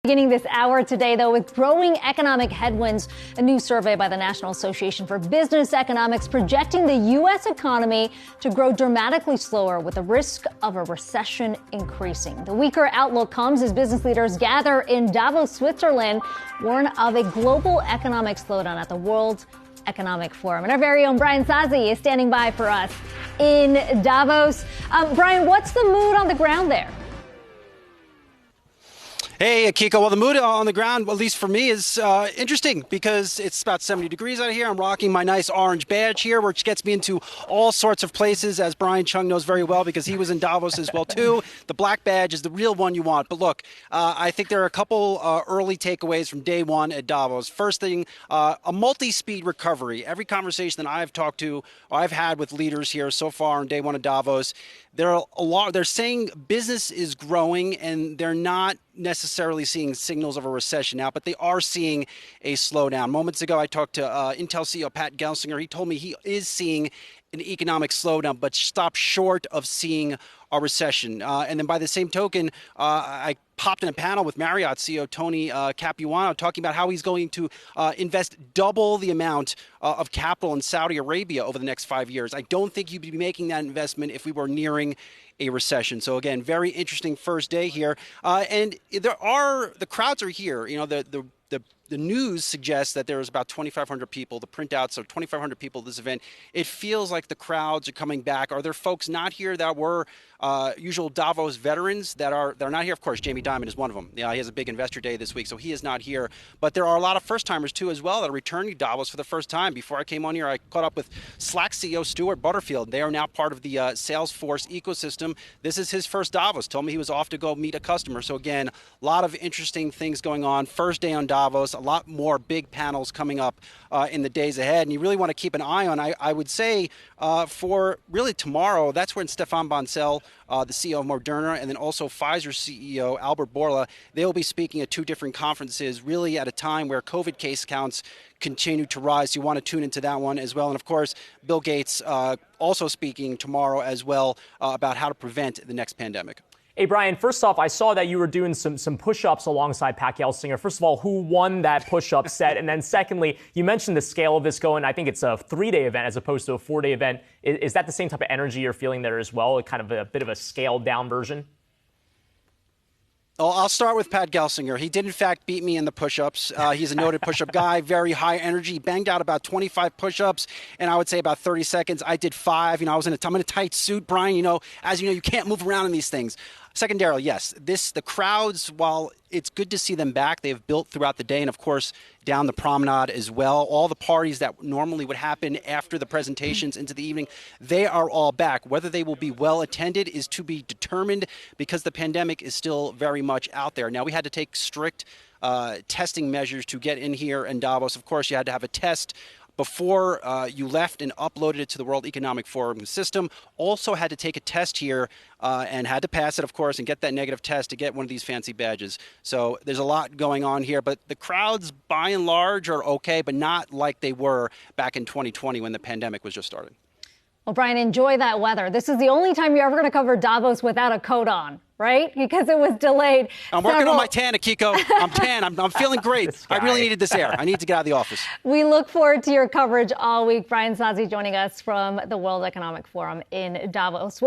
Beginning this hour today, though, with growing economic headwinds, a new survey by the National Association for Business Economics projecting the U.S. economy to grow dramatically slower with the risk of a recession increasing. The weaker outlook comes as business leaders gather in Davos, Switzerland, warn of a global economic slowdown at the World Economic Forum. And our very own Brian Sozzi is standing by for us in Davos. Brian, what's the mood on the ground there? Hey, Kiko. Well, the mood on the ground, at least for me, is interesting because it's about 70 degrees out here. I'm rocking my nice orange badge here, which gets me into all sorts of places, as Brian Chung knows very well because he was in Davos as well, too. The black badge is the real one you want. But look, I think there are a couple early takeaways from day one at Davos. First thing, a multi-speed recovery. Every conversation that I've talked to or I've had with leaders here so far on day one of Davos, they're saying business is growing and they're not necessarily seeing signals of a recession now, but they are seeing a slowdown. Moments ago, I talked to Intel CEO Pat Gelsinger. He told me he is seeing an economic slowdown, but stopped short of seeing a recession. And then by the same token, I popped in a panel with Marriott CEO Tony Capuano talking about how he's going to invest double the amount of capital in Saudi Arabia over the next 5 years. I don't think you'd be making that investment if we were nearing a recession. So again, very interesting first day here. And the crowds are here. You know, the news suggests that there's about 2,500 people. The printouts are 2,500 people at this event. It feels like the crowds are coming back. Are there folks not here that were usual Davos veterans that are not here? Of course, Jamie Dimon is one of them. Yeah, he has a big investor day this week, so he is not here. But there are a lot of first-timers, too, as well, that are returning to Davos for the first time. Before I came on here, I caught up with Slack CEO Stuart Butterfield. They are now part of the Salesforce ecosystem. This is his first Davos. Told me he was off to go meet a customer. So, again, a lot of interesting things going on. First day on Davos, a lot more big panels coming up in the days ahead. And you really want to keep an eye on, I would say, for really tomorrow, that's when Stefan Bancel, the CEO of Moderna, and then also Pfizer CEO Albert Bourla, they will be speaking at two different conferences, really at a time where COVID case counts continue to rise. You want to tune into that one as well. And of course, Bill Gates also speaking tomorrow as well about how to prevent the next pandemic. Hey, Brian, first off, I saw that you were doing some push-ups alongside Pat Gelsinger. First of all, who won that push-up set? And then secondly, you mentioned the scale of this going. I think it's a 3-day event as opposed to a 4-day event. Is that the same type of energy you're feeling there as well? Kind of a bit of a scaled-down version? I'll start with Pat Gelsinger. He did, in fact, beat me in the push-ups. He's a noted push-up guy, very high energy. He banged out about 25 push-ups, and I would say about 30 seconds. I did 5. You know, I'm in a tight suit, Brian. You know, as you know, you can't move around in these things. Secondarily, yes, the crowds, while it's good to see them back, they've built throughout the day and, of course, down the promenade as well. All the parties that normally would happen after the presentations into the evening, they are all back. Whether they will be well attended is to be determined because the pandemic is still very much out there. Now, we had to take strict testing measures to get in here in Davos. Of course, you had to have a test before you left and uploaded it to the World Economic Forum system. Also had to take a test here and had to pass it, of course, and get that negative test to get one of these fancy badges. So there's a lot going on here, but the crowds by and large are okay, but not like they were back in 2020 when the pandemic was just starting. Well, Brian, enjoy that weather. This is the only time you're ever going to cover Davos without a coat on, right? Because it was delayed. I'm working on my tan, Akiko. I'm tan. I'm feeling great. I really needed this air. I need to get out of the office. We look forward to your coverage all week. Brian Sozzi joining us from the World Economic Forum in Davos.